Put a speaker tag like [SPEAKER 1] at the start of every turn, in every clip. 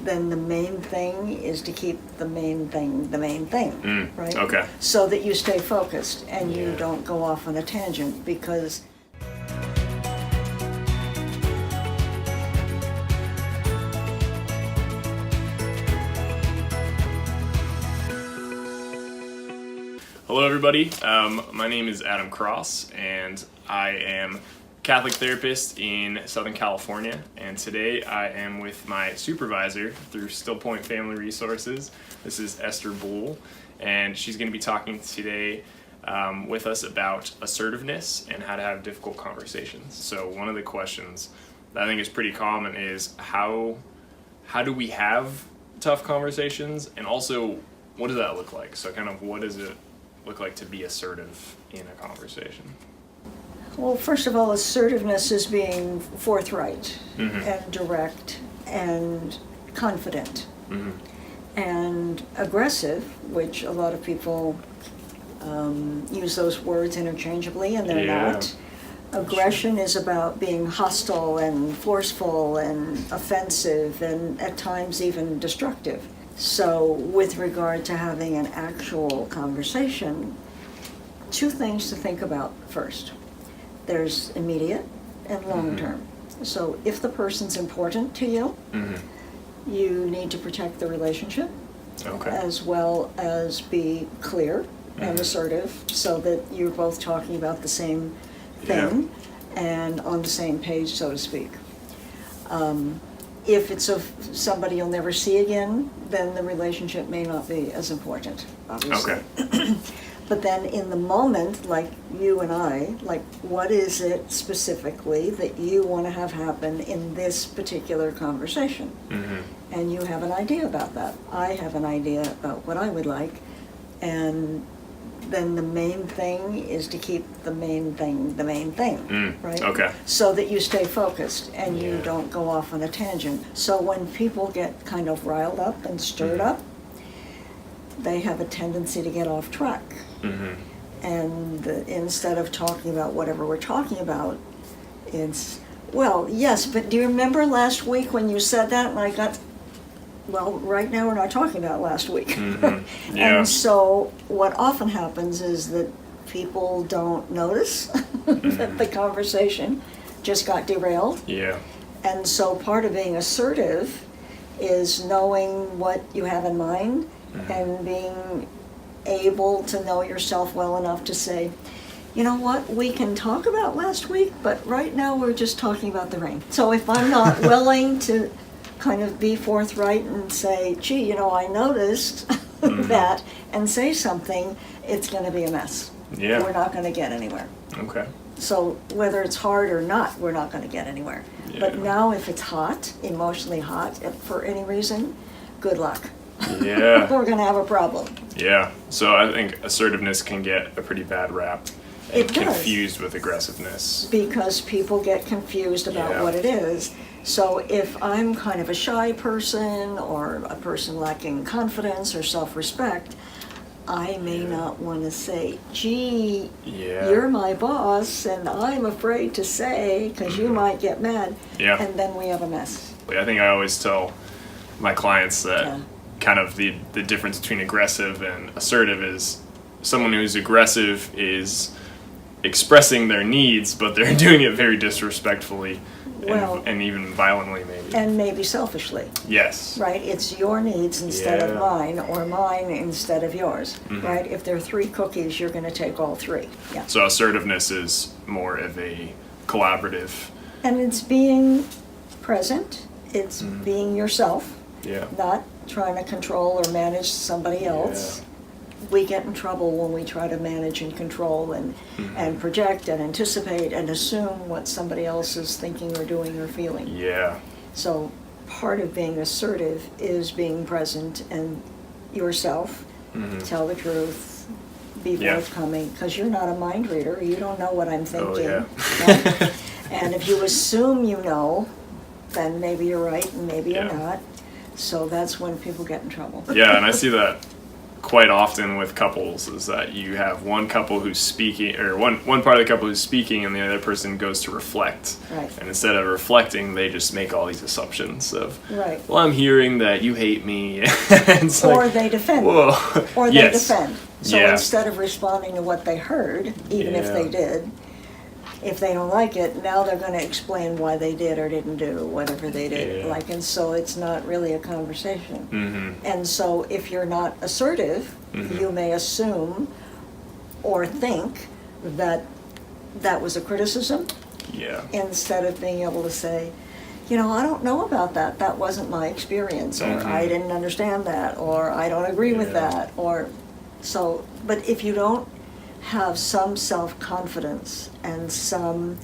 [SPEAKER 1] then the main thing is to keep the main thing, right?
[SPEAKER 2] Okay.
[SPEAKER 1] So that you stay focused and you
[SPEAKER 2] Yeah.
[SPEAKER 1] don't go off on a tangent, because
[SPEAKER 2] Hello, everybody. My name is Adam Cross, and I am a Catholic therapist in Southern California. And today I am with my supervisor through Still Point Family Resources. This is Esther Bleuel, and she's going to be talking today with us about assertiveness and how to have difficult conversations. So one of the questions that I think is pretty common is how do we have tough conversations, and also what does that look like? So kind of what does it look like to be assertive in a conversation?
[SPEAKER 1] well, first of all, assertiveness is being forthright
[SPEAKER 2] Mm-hmm.
[SPEAKER 1] and direct and confident.
[SPEAKER 2] Mm-hmm.
[SPEAKER 1] And aggressive, which a lot of people use those words interchangeably, and they're
[SPEAKER 2] Yeah.
[SPEAKER 1] not. Aggression is about being hostile and forceful and offensive and at times even destructive. So with regard to having an actual conversation, two things to think about first. There's immediate and long term. So if the person's important to you,
[SPEAKER 2] Mm-hmm.
[SPEAKER 1] you need to protect the relationship
[SPEAKER 2] Okay.
[SPEAKER 1] as well as be clear and assertive so that you're both talking about the same thing and on the same page, so to speak. If it's of somebody you'll never see again, then the relationship may not be as important, obviously.
[SPEAKER 2] Okay.
[SPEAKER 1] But then in the moment, like you and I, like what is it specifically that you want to have happen in this particular conversation?
[SPEAKER 2] Mm-hmm.
[SPEAKER 1] And you have an idea about that. I have an idea about what I would like. And then the main thing is to keep the main thing, right?
[SPEAKER 2] Okay.
[SPEAKER 1] So that you stay focused and you
[SPEAKER 2] Yeah.
[SPEAKER 1] don't go off on a tangent. So when people get kind of riled up and stirred up, they have a tendency to get off track.
[SPEAKER 2] Mm-hmm.
[SPEAKER 1] And instead of talking about whatever we're talking about, it's, well, yes, but do you remember last week when you said that? And I got, well, right now we're not talking about last week.
[SPEAKER 2] Mm-hmm. Yeah.
[SPEAKER 1] And so what often happens is that people don't notice that the conversation just got derailed.
[SPEAKER 2] Yeah.
[SPEAKER 1] And so part of being assertive is knowing what you have in mind and being able to know yourself well enough to say, you know what, we can talk about last week, but right now we're just talking about the rain. So if I'm not willing to kind of be forthright and say, gee, you know, I noticed that, and say something, it's going to be a mess.
[SPEAKER 2] Yeah.
[SPEAKER 1] We're not going to get anywhere.
[SPEAKER 2] Okay.
[SPEAKER 1] So whether it's hard or not, we're not going to get anywhere.
[SPEAKER 2] Yeah.
[SPEAKER 1] But now if it's hot, emotionally hot, for any reason, good luck.
[SPEAKER 2] Yeah.
[SPEAKER 1] We're going to have a problem.
[SPEAKER 2] Yeah. So I think assertiveness can get a pretty bad rap. And
[SPEAKER 1] It does.
[SPEAKER 2] confused with aggressiveness.
[SPEAKER 1] Because people get confused about
[SPEAKER 2] Yeah.
[SPEAKER 1] what it is. So if I'm kind of a shy person or a person lacking confidence or self-respect, I may not want to say, gee,
[SPEAKER 2] Yeah.
[SPEAKER 1] you're my boss and I'm afraid to say because you might get mad.
[SPEAKER 2] Yeah.
[SPEAKER 1] And then we have a mess.
[SPEAKER 2] I think I always tell my clients that
[SPEAKER 1] Yeah.
[SPEAKER 2] kind of the difference between aggressive and assertive is someone who's aggressive is expressing their needs, but they're doing it very disrespectfully
[SPEAKER 1] Well-
[SPEAKER 2] and even violently, maybe.
[SPEAKER 1] And maybe selfishly,
[SPEAKER 2] Yes.
[SPEAKER 1] right? It's your needs instead of
[SPEAKER 2] Yeah.
[SPEAKER 1] mine, or mine instead of yours, right? If there are 3 cookies, you're going to take all 3. Yeah.
[SPEAKER 2] So assertiveness is more of a collaborative.
[SPEAKER 1] And it's being present, it's being yourself,
[SPEAKER 2] Yeah.
[SPEAKER 1] not trying to control or manage somebody else. We get in trouble when we try to manage and control and project and anticipate and assume what somebody else is thinking or doing or feeling.
[SPEAKER 2] Yeah.
[SPEAKER 1] So part of being assertive is being present and yourself, tell the truth, be
[SPEAKER 2] Yeah.
[SPEAKER 1] forthcoming, because you're not a mind reader, you don't know what I'm thinking.
[SPEAKER 2] yeah.
[SPEAKER 1] Right? And if you assume you know, then maybe you're right and maybe
[SPEAKER 2] Yeah.
[SPEAKER 1] you're not. So that's when people get in trouble.
[SPEAKER 2] Yeah, and I see that quite often with couples is that you have one couple who's speaking, or one part of the couple who's speaking, and the other person goes to reflect.
[SPEAKER 1] Right.
[SPEAKER 2] And instead of reflecting, they just make all these assumptions of,
[SPEAKER 1] Right.
[SPEAKER 2] well, I'm hearing that you hate me. It's
[SPEAKER 1] Or
[SPEAKER 2] like,
[SPEAKER 1] they defend.
[SPEAKER 2] whoa.
[SPEAKER 1] Or they
[SPEAKER 2] Yes.
[SPEAKER 1] defend. So
[SPEAKER 2] Yeah.
[SPEAKER 1] instead of responding to what they heard, even if
[SPEAKER 2] Yeah.
[SPEAKER 1] they did, if they don't like it, now they're going to explain why they did or didn't do whatever they did.
[SPEAKER 2] Yeah.
[SPEAKER 1] Like, and so it's not really a conversation.
[SPEAKER 2] Mm-hmm.
[SPEAKER 1] And so if you're not assertive,
[SPEAKER 2] Mhm.
[SPEAKER 1] you may assume or think that that was a criticism
[SPEAKER 2] Yeah.
[SPEAKER 1] instead of being able to say, you know, I don't know about that. That wasn't my experience, or
[SPEAKER 2] Mhm.
[SPEAKER 1] I didn't understand that, or I don't agree with
[SPEAKER 2] Yeah.
[SPEAKER 1] that, or so. But if you don't have some self-confidence and some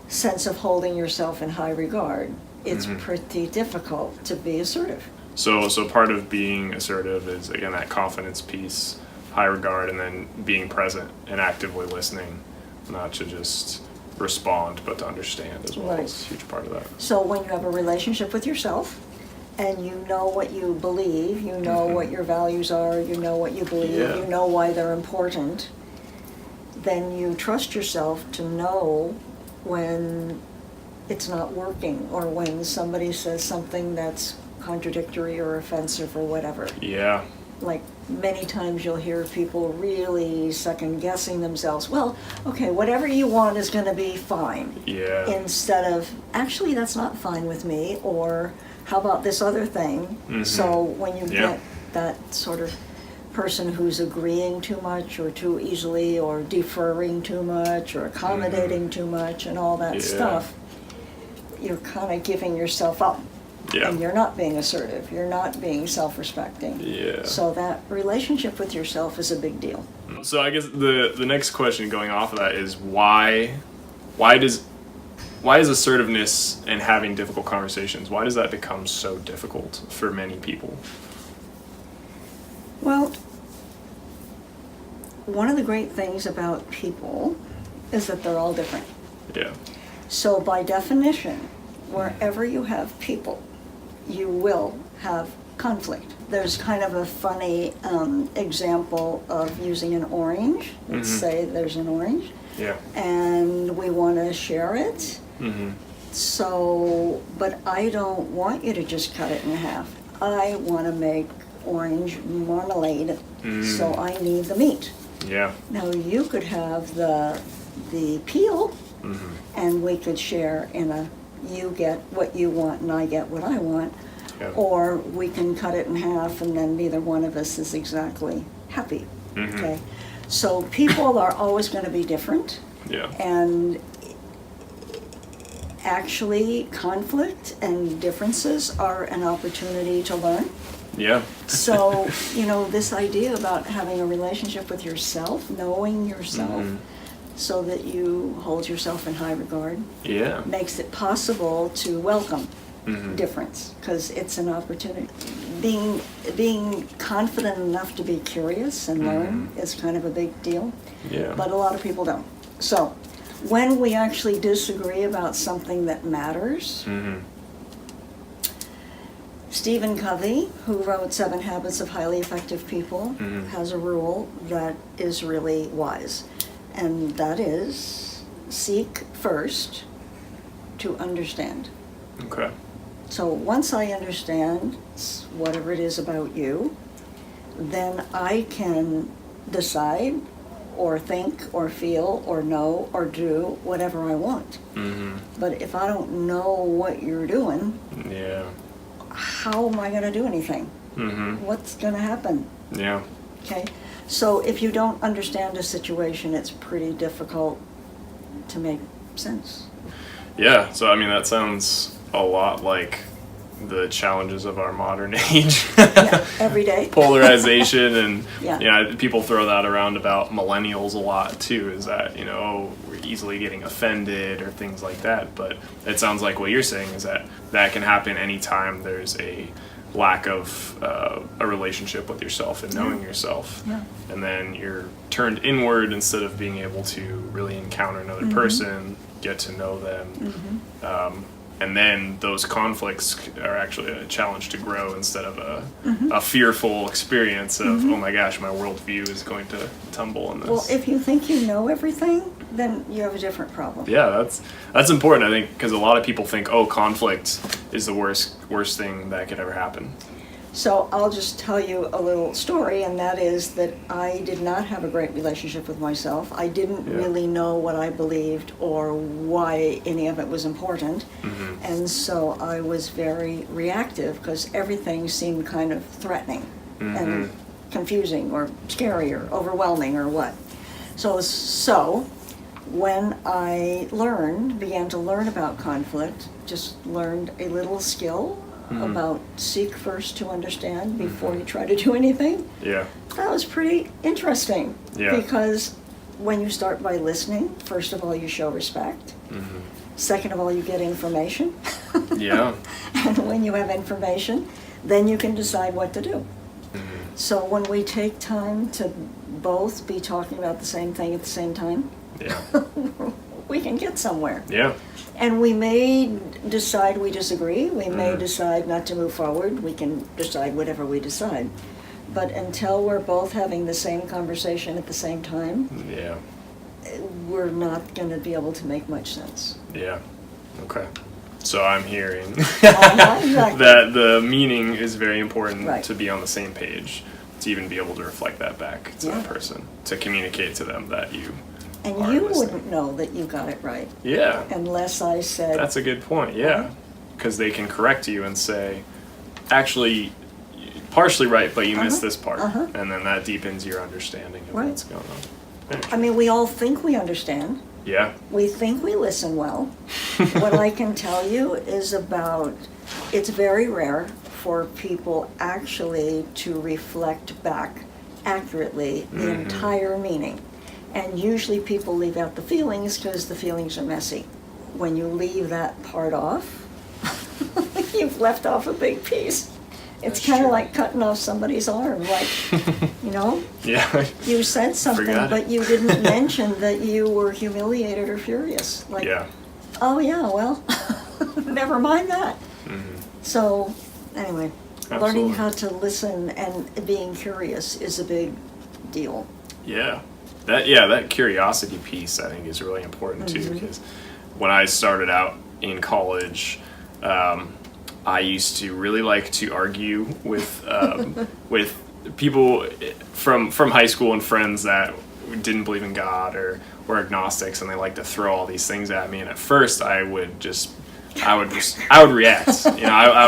[SPEAKER 1] sense of holding yourself in high regard, it's
[SPEAKER 2] Mhm.
[SPEAKER 1] pretty difficult to be assertive.
[SPEAKER 2] So part of being assertive is, again, that confidence piece, high regard, and then being present and actively listening, not to just respond, but to understand as well.
[SPEAKER 1] Right.
[SPEAKER 2] Is a huge part of that.
[SPEAKER 1] So when you have a relationship with yourself, and you know what you believe, you know
[SPEAKER 2] Mhm.
[SPEAKER 1] what your values are, you know what you believe,
[SPEAKER 2] Yeah.
[SPEAKER 1] you know why they're important, then you trust yourself to know when it's not working, or when somebody says something that's contradictory or offensive or whatever.
[SPEAKER 2] Yeah.
[SPEAKER 1] Like, many times you'll hear people really second guessing themselves. Well, okay, whatever you want is gonna be fine.
[SPEAKER 2] Yeah.
[SPEAKER 1] Instead of, actually, that's not fine with me, or how about this other thing?
[SPEAKER 2] Mhm.
[SPEAKER 1] So when you
[SPEAKER 2] Yeah.
[SPEAKER 1] get that sort of person who's agreeing too much or too easily, or deferring too much or accommodating too much and all that
[SPEAKER 2] Yeah.
[SPEAKER 1] stuff, you're kind of giving yourself up.
[SPEAKER 2] Yeah.
[SPEAKER 1] And you're not being assertive, you're not being self-respecting.
[SPEAKER 2] Yeah.
[SPEAKER 1] So that relationship with yourself is a big deal.
[SPEAKER 2] So I guess the next question going off of that is why is assertiveness and having difficult conversations, why does that become so difficult for many people?
[SPEAKER 1] Well, one of the great things about people is that they're all different.
[SPEAKER 2] Yeah.
[SPEAKER 1] So by definition, wherever you have people, you will have conflict. There's kind of a funny example of using an orange. Let's
[SPEAKER 2] Mhm.
[SPEAKER 1] say there's an orange,
[SPEAKER 2] Yeah.
[SPEAKER 1] and we want to share it.
[SPEAKER 2] Mm-hmm.
[SPEAKER 1] So, but I don't want you to just cut it in half. I want to make orange marmalade, so I need the meat.
[SPEAKER 2] Yeah.
[SPEAKER 1] Now you could have the peel,
[SPEAKER 2] Mm-hmm.
[SPEAKER 1] and we could share in a, you get what you want and I get what I want,
[SPEAKER 2] Yeah.
[SPEAKER 1] or we can cut it in half and then neither one of us is exactly happy.
[SPEAKER 2] Mhm.
[SPEAKER 1] Okay, so people are always going to be different,
[SPEAKER 2] Yeah.
[SPEAKER 1] and actually conflict and differences are an opportunity to learn.
[SPEAKER 2] Yeah.
[SPEAKER 1] So, you know, this idea about having a relationship with yourself, knowing yourself,
[SPEAKER 2] Mhm.
[SPEAKER 1] so that you hold yourself in high regard,
[SPEAKER 2] Yeah.
[SPEAKER 1] makes it possible to welcome
[SPEAKER 2] Mhm.
[SPEAKER 1] difference, because it's an opportunity. Being confident enough to be curious and learn is kind of a big deal,
[SPEAKER 2] Yeah.
[SPEAKER 1] but a lot of people don't. So, when we actually disagree about something that matters,
[SPEAKER 2] Mm-hmm.
[SPEAKER 1] Stephen Covey, who wrote 7 Habits of Highly Effective People,
[SPEAKER 2] Mhm.
[SPEAKER 1] has a rule that is really wise. And that is, seek first to understand.
[SPEAKER 2] Okay.
[SPEAKER 1] So once I understand whatever it is about you, then I can decide or think or feel or know or do whatever I want.
[SPEAKER 2] Mm-hmm.
[SPEAKER 1] But if I don't know what you're doing,
[SPEAKER 2] Yeah.
[SPEAKER 1] how am I going to do anything?
[SPEAKER 2] Mm-hmm.
[SPEAKER 1] What's going to happen?
[SPEAKER 2] Yeah.
[SPEAKER 1] Okay? So if you don't understand a situation, it's pretty difficult to make sense.
[SPEAKER 2] Yeah. So, I mean, that sounds a lot like the challenges of our modern age.
[SPEAKER 1] Yeah, every day.
[SPEAKER 2] Polarization, and
[SPEAKER 1] Yeah.
[SPEAKER 2] people throw that around about millennials a lot too, is that, oh, we're easily getting offended or things like that. But it sounds like what you're saying is that can happen anytime there's a lack of a relationship with yourself and knowing yourself.
[SPEAKER 1] Yeah.
[SPEAKER 2] And then you're turned inward instead of being able to really encounter another
[SPEAKER 1] Mm-hmm.
[SPEAKER 2] person, get to know them.
[SPEAKER 1] Mm-hmm.
[SPEAKER 2] and then those conflicts are actually a challenge to grow instead of a fearful experience of, oh my gosh, my worldview is going to tumble in this.
[SPEAKER 1] Well, if you think you know everything, then you have a different problem.
[SPEAKER 2] Yeah, that's important, I think, because a lot of people think, oh, conflict is the worst thing that could ever happen.
[SPEAKER 1] So I'll just tell you a little story, and that is that I did not have a great relationship with myself. I didn't really know what I believed or why any of it was important. And so I was very reactive because everything seemed kind of threatening and confusing or scary or overwhelming or what. So when I began to learn about conflict, just learned a little skill about seek first to understand before you try to do anything.
[SPEAKER 2] Yeah.
[SPEAKER 1] That was pretty interesting.
[SPEAKER 2] Yeah.
[SPEAKER 1] Because when you start by listening, first of all, you show respect. Second of all, you get information.
[SPEAKER 2] Yeah.
[SPEAKER 1] And when you have information, then you can decide what to do. So when we take time to both be talking about the same thing at the same time, we can get somewhere.
[SPEAKER 2] Yeah.
[SPEAKER 1] And we may decide we disagree. We may decide not to move forward. We can decide whatever we decide. But until we're both having the same conversation at the same time, we're not going to be able to make much sense.
[SPEAKER 2] Yeah. Okay. So I'm hearing
[SPEAKER 1] Exactly.
[SPEAKER 2] that the meaning is very important
[SPEAKER 1] Right.
[SPEAKER 2] to be on the same page, to even be able to reflect that back to that person, to communicate to them that you
[SPEAKER 1] And
[SPEAKER 2] are
[SPEAKER 1] you
[SPEAKER 2] listening.
[SPEAKER 1] wouldn't know that you got it right
[SPEAKER 2] Yeah.
[SPEAKER 1] unless I said,
[SPEAKER 2] That's a good point, yeah. Because they can correct you and say, actually, partially right, but you missed this part. And then that deepens your understanding of
[SPEAKER 1] Right.
[SPEAKER 2] what's going on.
[SPEAKER 1] I mean, we all think we understand.
[SPEAKER 2] Yeah.
[SPEAKER 1] We think we listen well. What I can tell you is it's very rare for people actually to reflect back accurately the entire meaning. And usually people leave out the feelings because the feelings are messy. When you leave that part off, you've left off a big piece. It's kind of like cutting off somebody's arm, like,
[SPEAKER 2] Yeah.
[SPEAKER 1] you said something,
[SPEAKER 2] Forgot it.
[SPEAKER 1] but you didn't mention that you were humiliated or furious. Like, oh yeah, well, never mind that. So, anyway, learning how to listen and being curious is a big deal.
[SPEAKER 2] Yeah. That curiosity piece I think is really important too, because when I started out in college, I used to really like to argue with people from high school and friends that didn't believe in God or were agnostics, and they like to throw all these things at me. And at first, I would react. I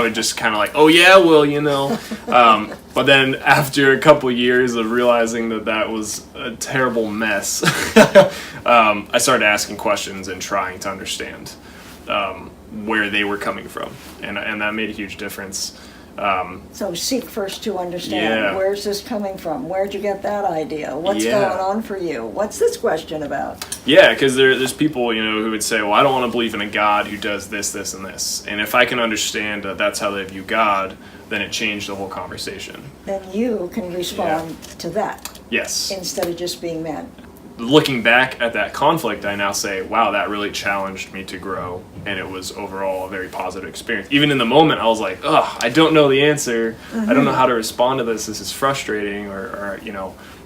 [SPEAKER 2] would just kind of like, oh yeah, well, but then after a couple years of realizing that was a terrible mess, I started asking questions and trying to understand where they were coming from, and that made a huge difference.
[SPEAKER 1] So seek first to understand.
[SPEAKER 2] Yeah.
[SPEAKER 1] Where's this coming from? Where'd you get that idea? What's going on for you? What's this question about?
[SPEAKER 2] Yeah, because there's people, who would say, well, I don't want to believe in a God who does this, this, and this. And if I can understand that that's how they view God, then it changed the whole conversation.
[SPEAKER 1] Then you can respond to that.
[SPEAKER 2] Yes.
[SPEAKER 1] Instead of just being mad.
[SPEAKER 2] Looking back at that conflict, I now say, wow, that really challenged me to grow, and it was overall a very positive experience. Even in the moment, I was like, ugh, I don't know the answer. I don't know how to respond to this. This is frustrating, or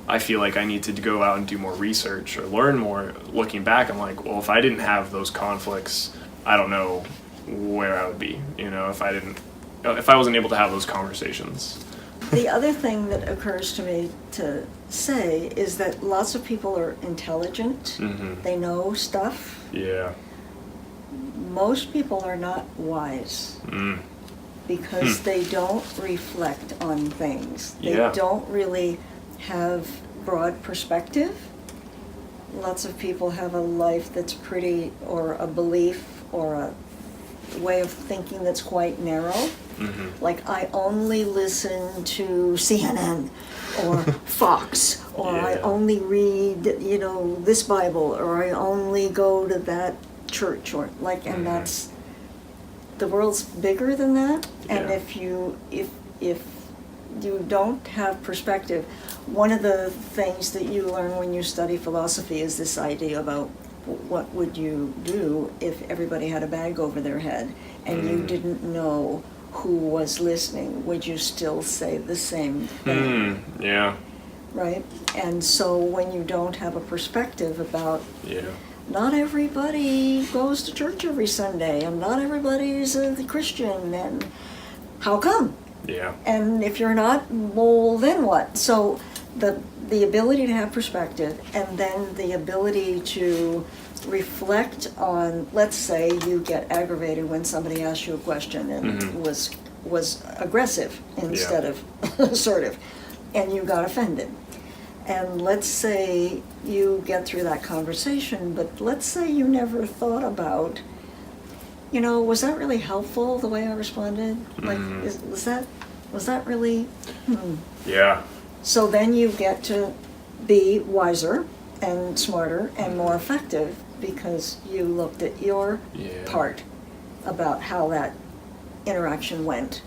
[SPEAKER 2] I feel like I need to go out and do more research or learn more. Looking back, I'm like, well, if I didn't have those conflicts, I don't know where I would be, if I wasn't able to have those conversations.
[SPEAKER 1] The other thing that occurs to me to say is that lots of people are intelligent. They know stuff.
[SPEAKER 2] Yeah.
[SPEAKER 1] Most people are not wise because they don't reflect on things. They don't really have broad perspective. Lots of people have a life that's or a belief or a way of thinking that's quite narrow. Like, I only listen to CNN or Fox, or I only read, this Bible, or I only go to that church, or and that's, the world's bigger than that. And if you don't have perspective, one of the things that you learn when you study philosophy is this idea about what would you do if everybody had a bag over their head and you didn't know who was listening? Would you still say the same thing?
[SPEAKER 2] Yeah.
[SPEAKER 1] Right? And so when you don't have a perspective about,
[SPEAKER 2] Yeah.
[SPEAKER 1] not everybody goes to church every Sunday, and not everybody's a Christian, and how come?
[SPEAKER 2] Yeah.
[SPEAKER 1] And if you're not, well, then what? So the ability to have perspective, and then the ability to reflect on, let's say you get aggravated when somebody asks you a question and was aggressive instead of assertive, and you got offended. And let's say you get through that conversation, but let's say you never thought about, was that really helpful, the way I responded? Like, was that really?
[SPEAKER 2] Yeah.
[SPEAKER 1] So then you get to be wiser and smarter and more effective because you looked at your part about how that interaction went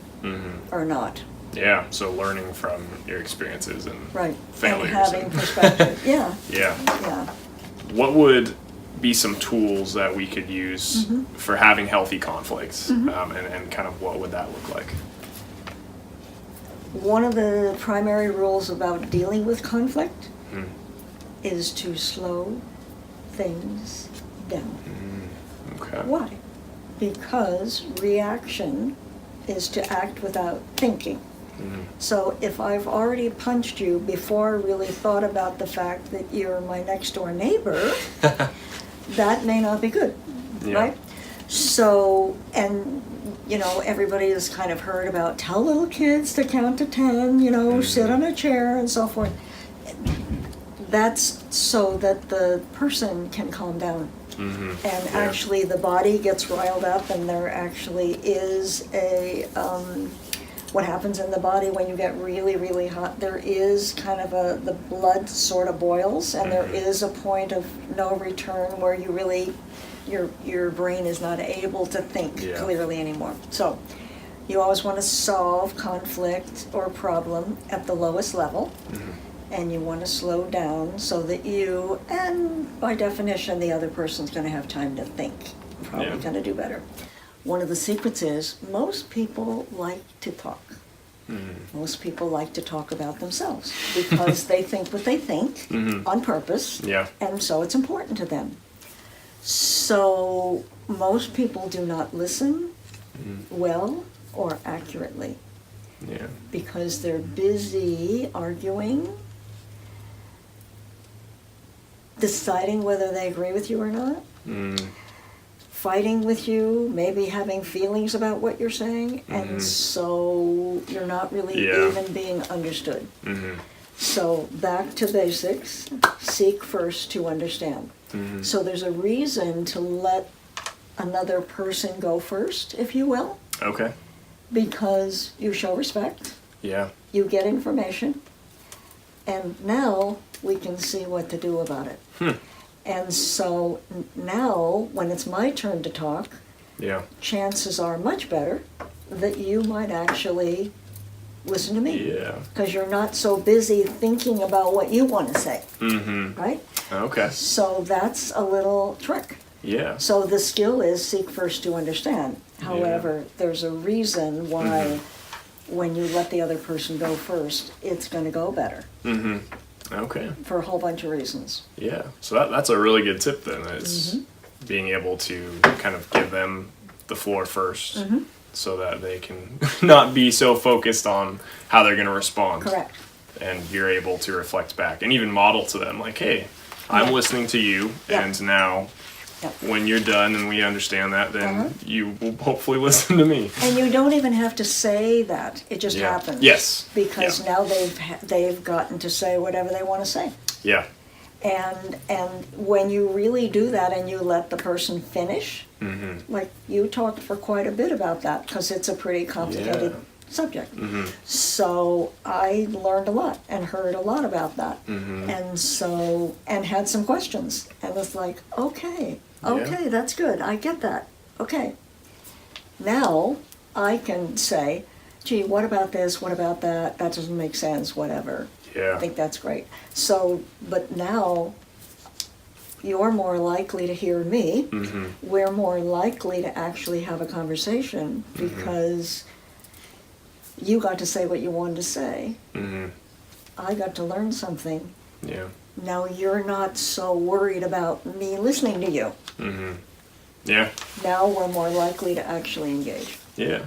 [SPEAKER 1] or not.
[SPEAKER 2] Yeah, so learning from your experiences and failures.
[SPEAKER 1] And having perspective. Yeah.
[SPEAKER 2] What would be some tools that we could use for having healthy conflicts, and kind of what would that look like?
[SPEAKER 1] One of the primary rules about dealing with conflict is to slow things down.
[SPEAKER 2] Okay.
[SPEAKER 1] Why? Because reaction is to act without thinking. So if I've already punched you before I really thought about the fact that you're my next door neighbor, that may not be good, right? So, and everybody has kind of heard about tell little kids to count to 10, sit on a chair and so forth. That's so that the person can calm down. And actually the body gets riled up, and there actually is what happens in the body when you get really, really hot, there is kind of the blood sort of boils, and there is a point of no return where you really, your brain is not able to think clearly anymore. So you always want to solve conflict or problem at the lowest level, and you want to slow down so that you, and by definition, the other person's going to have time to think, probably going to do better. One of the secrets is most people like to talk. Most people like to talk about themselves because they think what they think on purpose, and so it's important to them. So most people do not listen well or accurately because they're busy arguing, deciding whether they agree with you or not, fighting with you, maybe having feelings about what you're saying, and so you're not really even being understood. So back to basics, seek first to understand. So there's a reason to let another person go first, if you will.
[SPEAKER 2] Okay.
[SPEAKER 1] Because you show respect.
[SPEAKER 2] Yeah.
[SPEAKER 1] You get information. And now we can see what to do about it. And so now, when it's my turn to talk, chances are much better that you might actually listen to me. Because you're not so busy thinking about what you want to say. Right?
[SPEAKER 2] Okay.
[SPEAKER 1] So that's a little trick. So the skill is seek first to understand. However, there's a reason why when you let the other person go first, it's going to go better. Okay. For a whole bunch of reasons.
[SPEAKER 2] Yeah. So that's a really good tip then, is being able to kind of give them the floor first so that they can not be so focused on how they're going to respond.
[SPEAKER 1] Correct.
[SPEAKER 2] And you're able to reflect back and even model to them like, hey, I'm listening to you, and now when you're done and we understand that, then you will hopefully listen to me.
[SPEAKER 1] And you don't even have to say that. It just happens.
[SPEAKER 2] Yes.
[SPEAKER 1] Because now they've gotten to say whatever they want to say.
[SPEAKER 2] Yeah.
[SPEAKER 1] And when you really do that and you let the person finish, like you talked for quite a bit about that because it's a pretty complicated subject. So I learned a lot and heard a lot about that. And had some questions. And it's like, okay, that's good. I get that. Okay. Now I can say, gee, what about this? What about that? That doesn't make sense, whatever. I think that's great. So, but now you're more likely to hear me.
[SPEAKER 2] Mm-hmm.
[SPEAKER 1] We're more likely to actually have a conversation because you got to say what you wanted to say.
[SPEAKER 2] Mm-hmm.
[SPEAKER 1] I got to learn something.
[SPEAKER 2] Yeah.
[SPEAKER 1] Now you're not so worried about me listening to you.
[SPEAKER 2] Mm-hmm. Yeah.
[SPEAKER 1] Now we're more likely to actually engage.
[SPEAKER 2] Yeah.